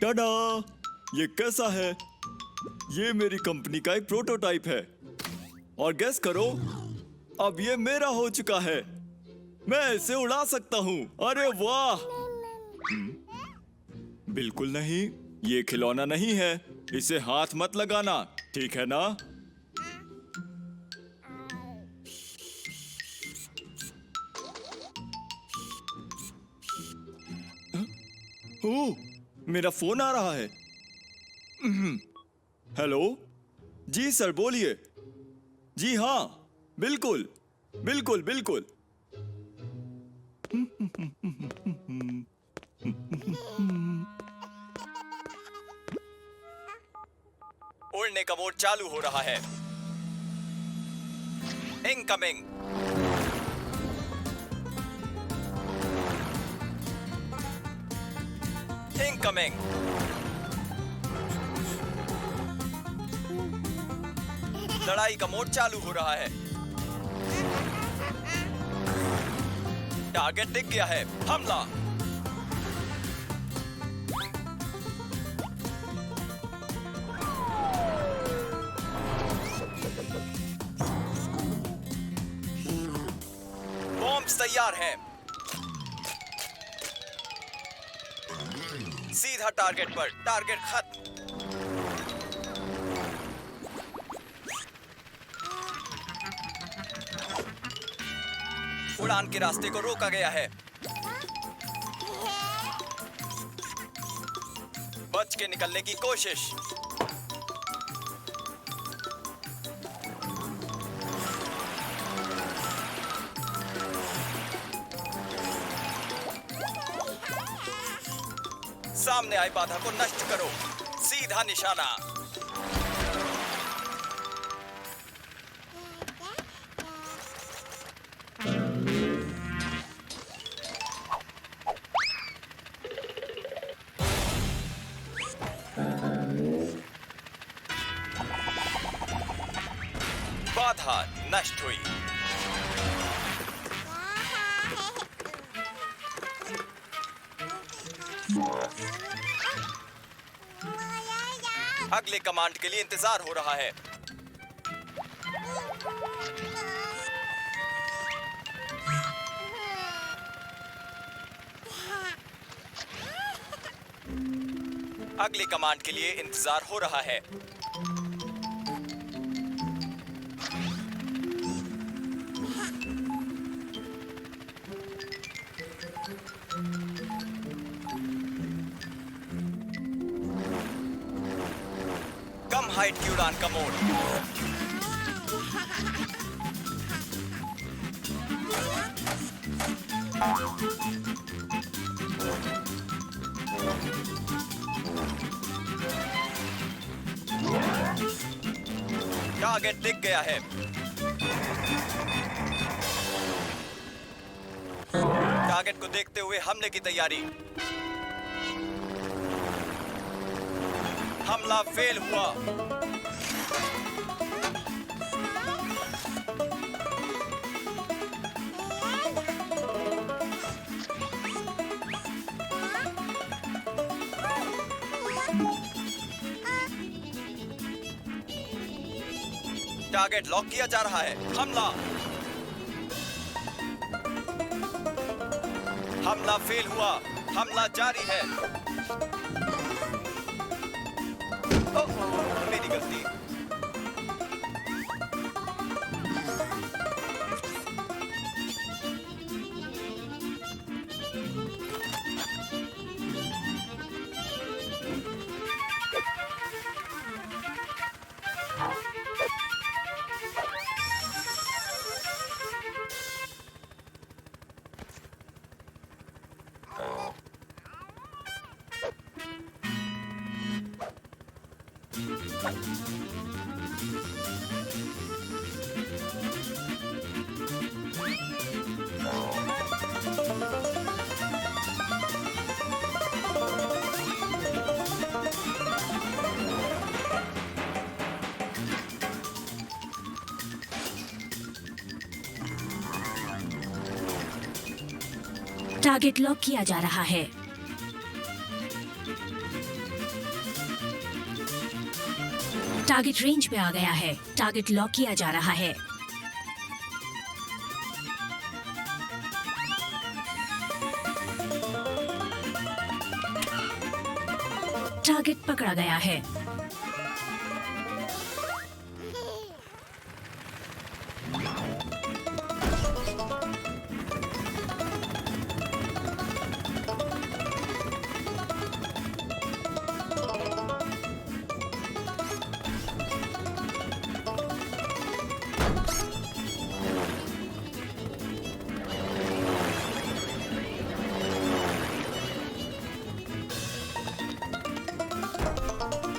टाडा! ये कैसा है? ये मेरी कंपनी का एक प्रोटोटाइप है। और गेस करो, अब ये मेरा हो चुका है। मैं इसे उड़ा सकता हूँ। अरे वाह! बिल्कुल नहीं, ये खिलौना नहीं है। इसे हाथ मत लगाना, ठीक है ना? ओह, मेरा फोन आ रहा है। हेलो? जी सर, बोलिए। जी हाँ, बिल्कुल, बिल्कुल, बिल्कुल। उड़ने का मोड चालू हो रहा है। इनकमिंग। इनकमिंग। लड़ाई का मोड चालू हो रहा है। टारगेट दिख गया है। हमला। बॉम्ब्स तैयार हैं। सीधा टारगेट पर। टारगेट खत्म। उड़ान के रास्ते को रोका गया है। बच के निकलने की कोशिश। सामने आई बाधा को नष्ट करो। सीधा निशाना। बाधा नष्ट हुई। अगले कमांड के लिए इंतजार हो रहा है। अगले कमांड के लिए इंतजार हो रहा है। कम हाइट की उड़ान का मोड। टारगेट दिख गया है। टारगेट को देखते हुए हमले की तैयारी। हमला फेल हुआ। टारगेट लॉक किया जा रहा है। हमला। हमला फेल हुआ। हमला जारी है। मेरी गलती। टारगेट लॉक किया जा रहा है। टारगेट रेंज में आ गया है। टारगेट लॉक किया जा रहा है। टारगेट पकड़ा गया है।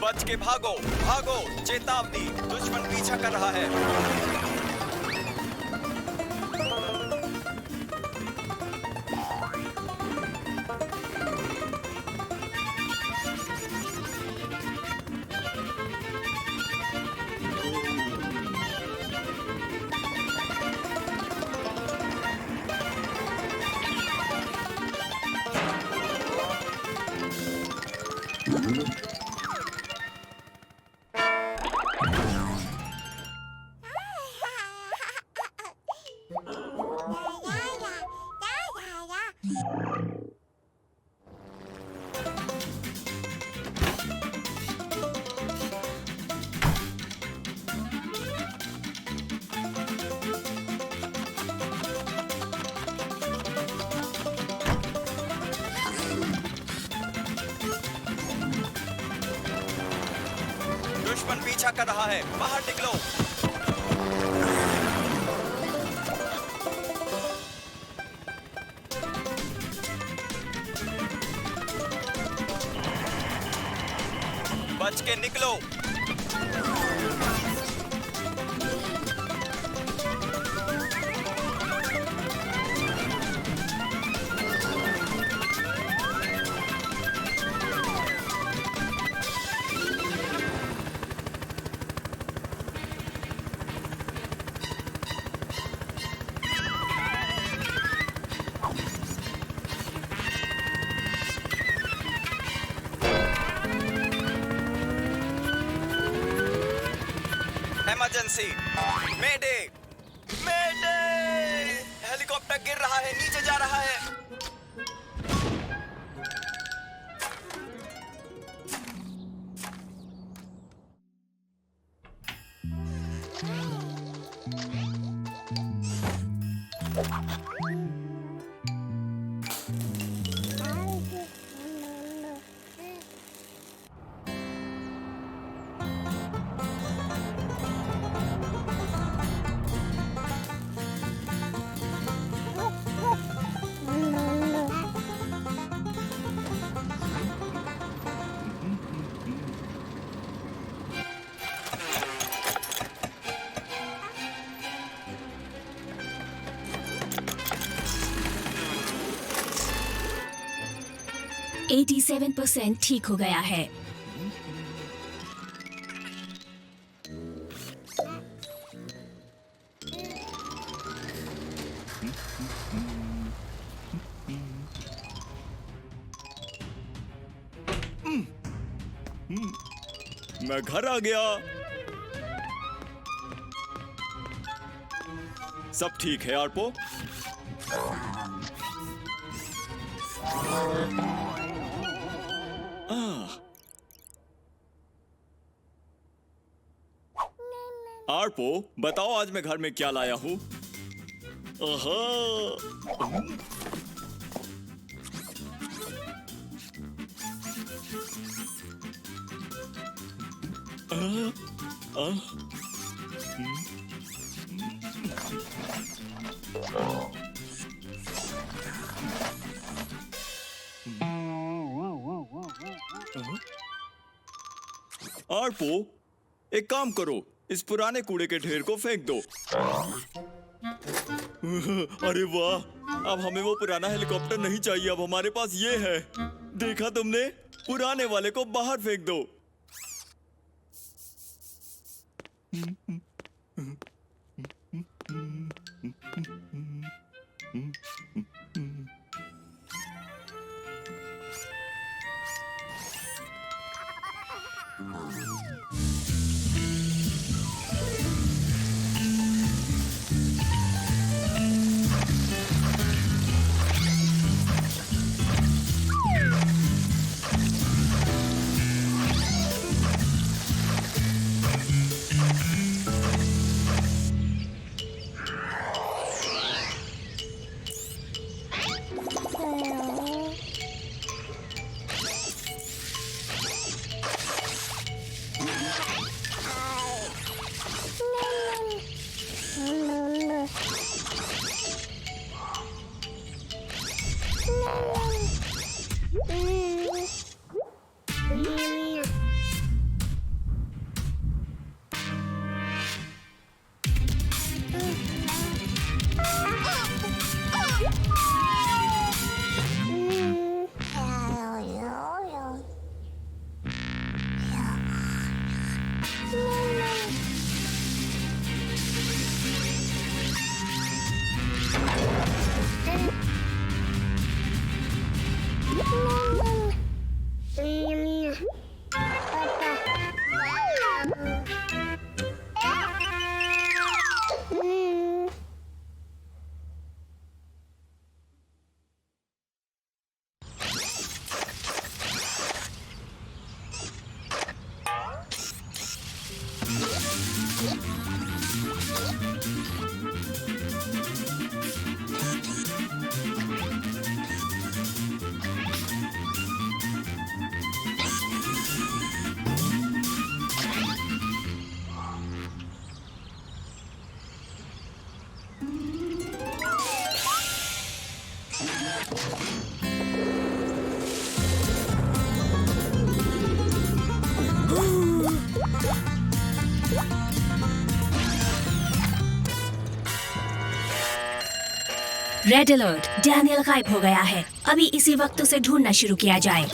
बच के भागो, भागो! चेतावनी, दुश्मन पीछा कर रहा है। दुश्मन पीछा कर रहा है, बाहर निकलो। बच के निकलो। इमरजेंसी! मेडे! मेडे! हेलीकॉप्टर गिर रहा है, नीचे जा रहा है। %87 ठीक हो गया है। मैं घर आ गया। सब ठीक है आर्पो? आर्पो, बताओ आज मैं घर में क्या लाया हूँ? आर्पो, एक काम करो, इस पुराने कूड़े के ढेर को फेंक दो। अरे वाह, अब हमें वो पुराना हेलीकॉप्टर नहीं चाहिए, अब हमारे पास ये है। देखा तुमने? पुराने वाले को बाहर फेंक दो। रेड अलर्ट, डैनियल गायब हो गया है। अभी इसी वक्त उसे ढूंढना शुरू किया जाए।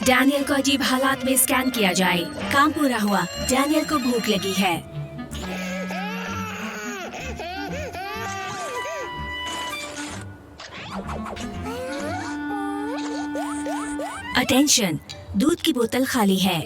डैनियल को अजीब हालात में स्कैन किया जाए। काम पूरा हुआ। डैनियल को भूख लगी है। अटेंशन, दूध की बोतल खाली है।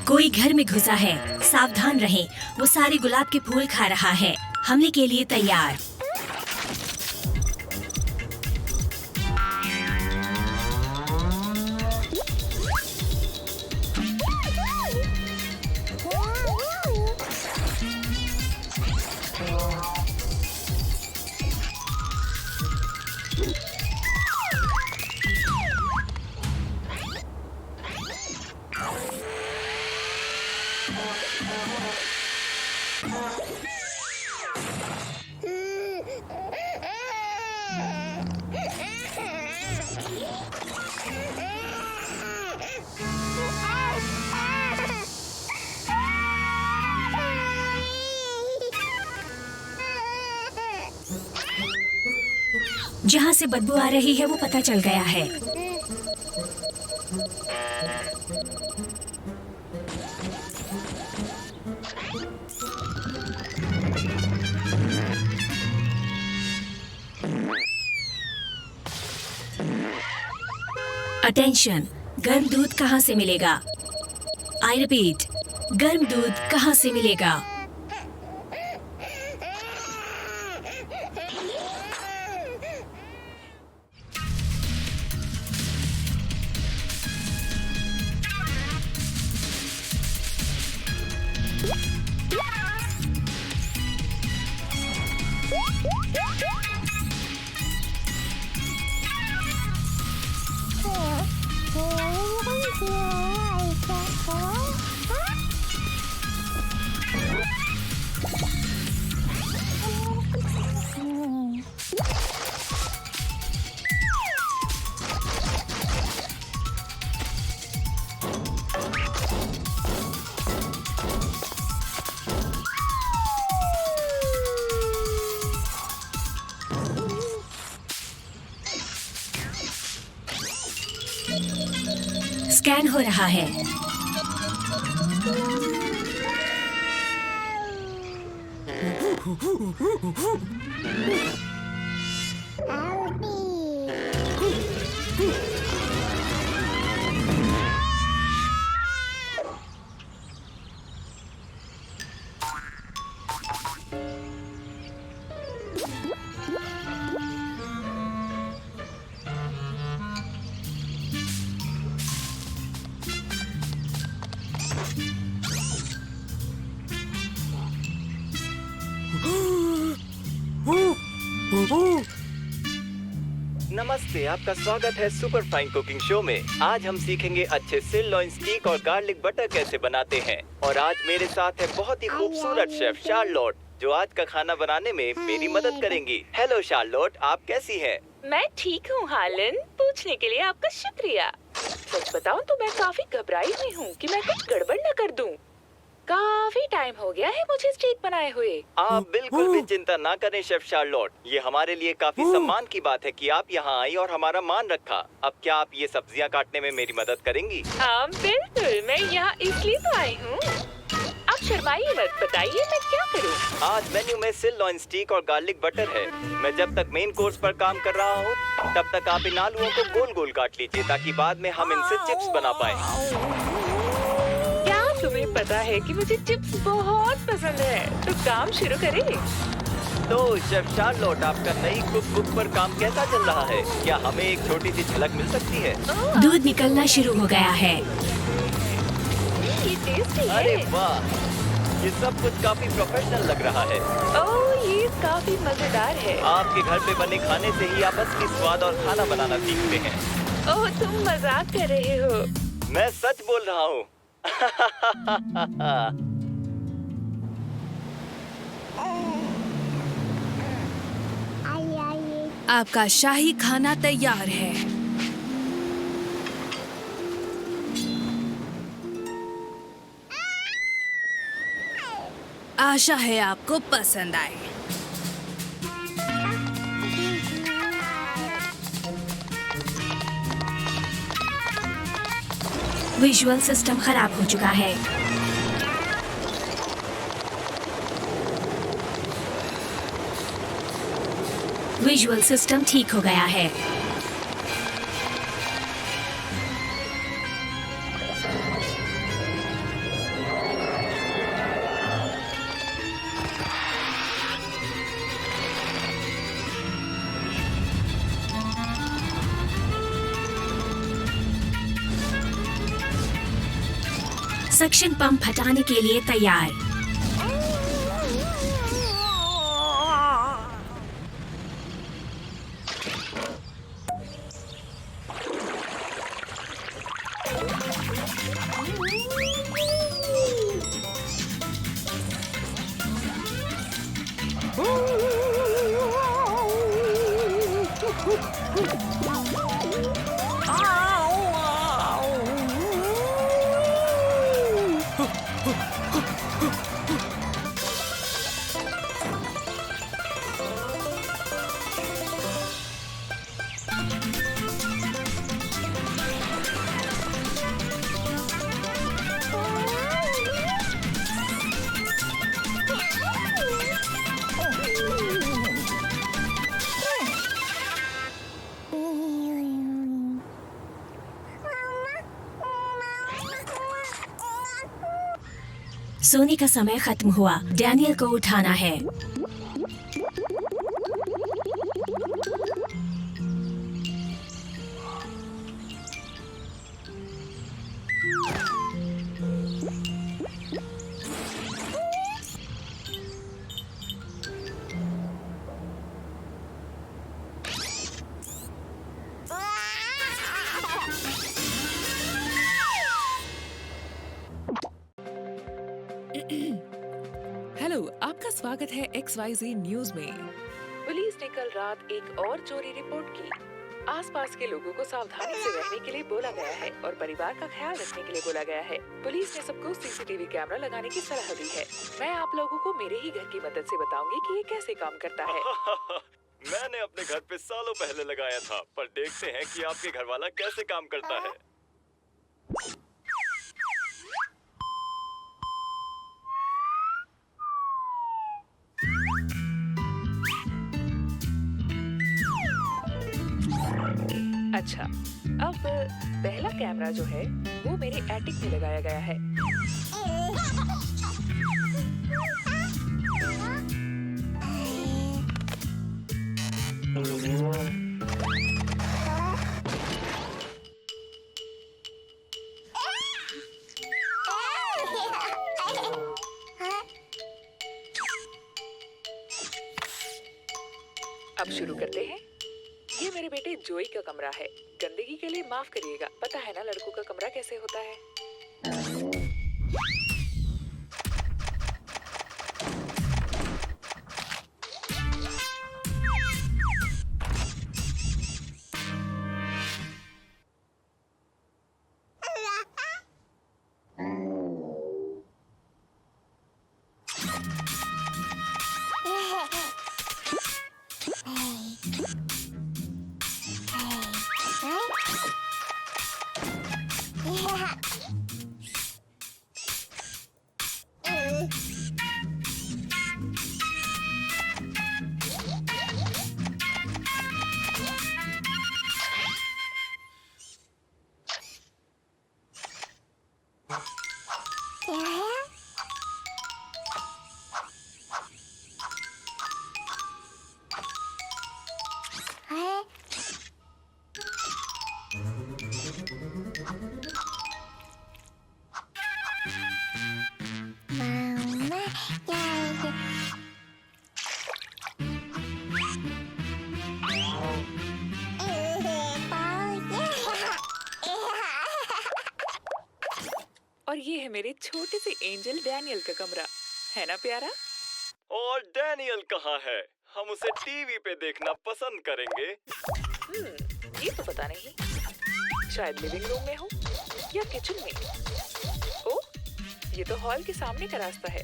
कोई घर में घुसा है। सावधान रहें, वो सारे गुलाब के फूल खा रहा है। हमले के लिए तैयार। जहाँ से बदबू आ रही है वो पता चल गया है। अटेंशन, गर्म दूध कहाँ से मिलेगा? आई रिपीट, गर्म दूध कहाँ से मिलेगा? स्कैन हो रहा है। नमस्ते, आपका स्वागत है सुपर फाइन कुकिंग शो में। आज हम सीखेंगे अच्छे सिरलॉइन स्टीक और गार्लिक बटर कैसे बनाते हैं। और आज मेरे साथ है बहुत ही खूबसूरत शेफ शार्लोट, जो आज का खाना बनाने में मेरी मदद करेंगी। हेलो शार्लोट, आप कैसी हैं? मैं ठीक हूँ हालन, पूछने के लिए आपका शुक्रिया। सच बताऊं तो मैं काफी घबराई हुई हूँ कि मैं कुछ गड़बड़ न कर दूं। काफी टाइम हो गया है मुझे स्टेक बनाए हुए। आप बिल्कुल भी चिंता ना करें शेफ शार्लोट, ये हमारे लिए काफी सम्मान की बात है कि आप यहाँ आई और हमारा मान रखा। अब क्या आप ये सब्जियाँ काटने में मेरी मदद करेंगी? हाँ बिल्कुल, मैं यहाँ इसलिए तो आई हूँ। आप शर्माइए मत, बताइए मैं क्या करूँ? आज मेन्यू में सिरलॉइन स्टीक और गार्लिक बटर है। मैं जब तक मेन कोर्स पर काम कर रहा हूँ, तब तक आप इन आलुओं को गोल गोल काट लीजिए, ताकि बाद में हम इनसे चिप्स बना पाए। तुम्हें पता है कि मुझे चिप्स बहुत पसंद है, तो काम शुरू करें। तो शेफ शार्लोट, आपका नई कुक बुक पर काम कैसा चल रहा है? क्या हमें एक छोटी सी झलक मिल सकती है? दूध निकलना शुरू हो गया है। ये टेस्टी है। अरे वाह, ये सब कुछ काफी प्रोफेशनल लग रहा है। ओह, ये काफी मजेदार है। आपके घर पे बने खाने से ही आप असली स्वाद और खाना बनाना सीखते हैं। ओह, तुम मजाक कर रहे हो। मैं सच बोल रहा हूँ। आपका शाही खाना तैयार है। आशा है आपको पसंद आए। विजुअल सिस्टम खराब हो चुका है। विजुअल सिस्टम ठीक हो गया है। सक्शन पंप हटाने के लिए तैयार। सोने का समय खत्म हुआ। डैनियल को उठाना है। हेलो, आपका स्वागत है XYZ न्यूज में। पुलिस ने कल रात एक और चोरी रिपोर्ट की। आसपास के लोगों को सावधानी से रहने के लिए बोला गया है और परिवार का ख्याल रखने के लिए बोला गया है। पुलिस ने सबको CCTV कैमरा लगाने की सलाह दी है। मैं आप लोगों को मेरे ही घर की मदद से बताऊंगी कि ये कैसे काम करता है। मैंने अपने घर पे सालों पहले लगाया था, पर देखते हैं कि आपके घर वाला कैसे काम करता है। अच्छा, अब पहला कैमरा जो है वो मेरे एटिक में लगाया गया है। अब शुरू करते हैं। ये मेरे बेटे जोई का कमरा है। गंदगी के लिए माफ करिएगा, पता है ना लड़कों का कमरा कैसे होता है। और ये है मेरे छोटे से एंजल डैनियल का कमरा, है ना प्यारा? और डैनियल कहाँ है? हम उसे टीवी पे देखना पसंद करेंगे। ये तो पता नहीं, शायद लिविंग रूम में हो या किचन में। ओह, ये तो हॉल के सामने का रास्ता है।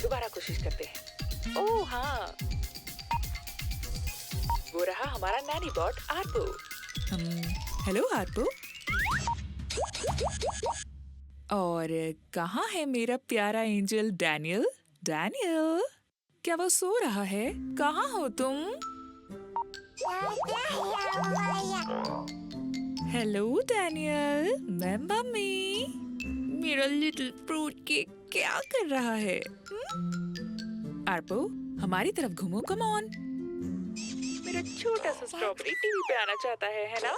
दोबारा कोशिश करते हैं। ओह हाँ, वो रहा हमारा नैनी बॉट आर्पो। हेलो आर्पो। और कहाँ है मेरा प्यारा एंजल डैनियल? डैनियल, क्या वो सो रहा है? कहाँ हो तुम? हेलो डैनियल, मैं मम्मी। मेरा लिटिल फ्रूट केक क्या कर रहा है? आर्पो, हमारी तरफ घूमो, कम ऑन। मेरा छोटा सा स्ट्रॉबेरी टीवी पे आना चाहता है ना?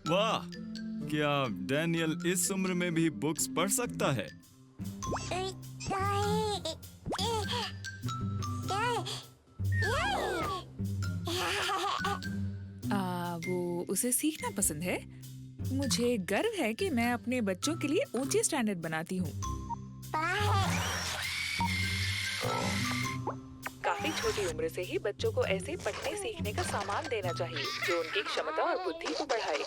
वाह, क्या डैनियल इस उम्र में भी बुक्स पढ़ सकता है? वो उसे सीखना पसंद है। मुझे गर्व है कि मैं अपने बच्चों के लिए ऊंचे स्टैंडर्ड बनाती हूँ। काफी छोटी उम्र से ही बच्चों को ऐसे पढ़ने सीखने का सामान देना चाहिए जो उनकी क्षमता और बुद्धि को बढ़ाए।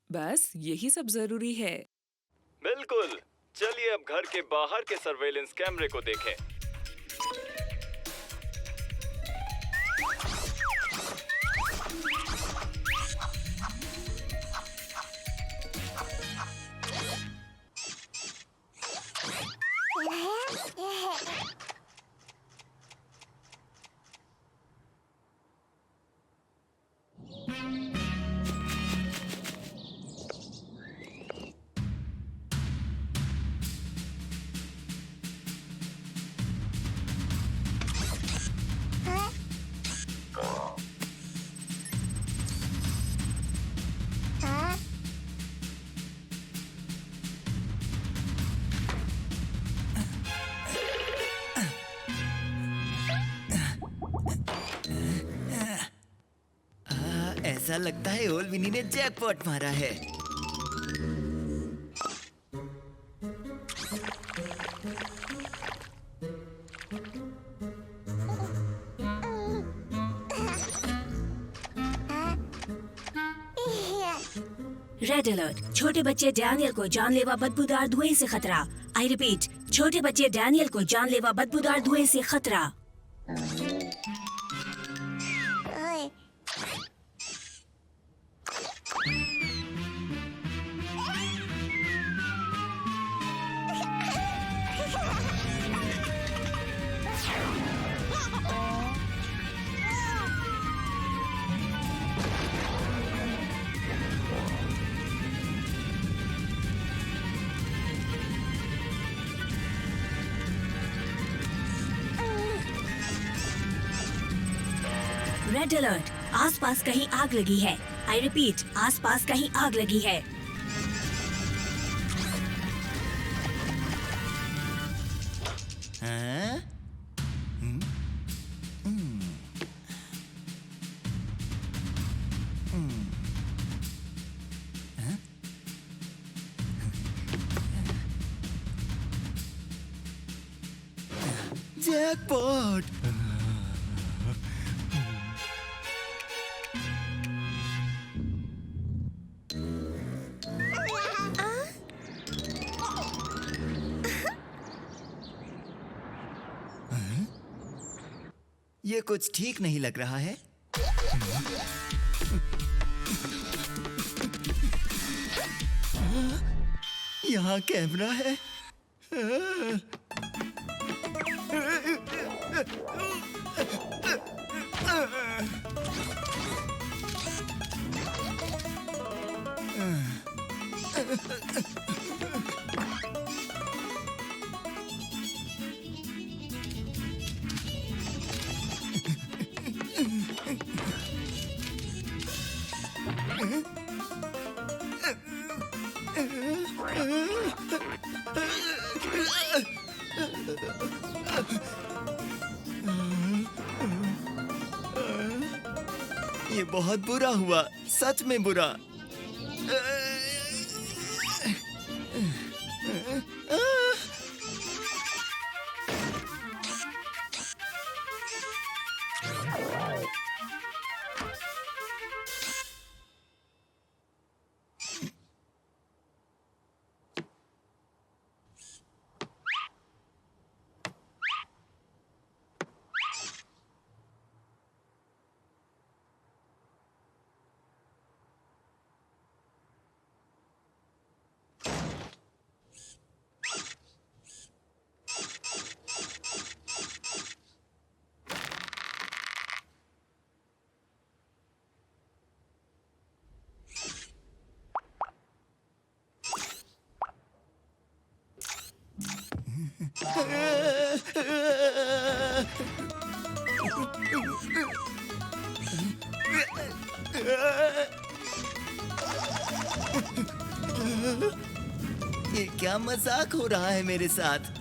बस यही सब जरूरी है। बिल्कुल। चलिए अब घर के बाहर के सर्वेलेंस कैमरे को देखें। ऐसा लगता है ओल विनी ने जैकपॉट मारा है। रेड अलर्ट, छोटे बच्चे डैनियल को जानलेवा बदबूदार धुएं से खतरा। आई रिपीट, छोटे बच्चे डैनियल को जानलेवा बदबूदार धुएं से खतरा। रेड अलर्ट, आसपास कहीं आग लगी है। आई रिपीट, आसपास कहीं आग लगी है। हाँ? जैकपॉट। ये कुछ ठीक नहीं लग रहा है। यहाँ कैमरा है। ये बहुत बुरा हुआ, सच में बुरा। ये क्या मजाक हो रहा है मेरे साथ?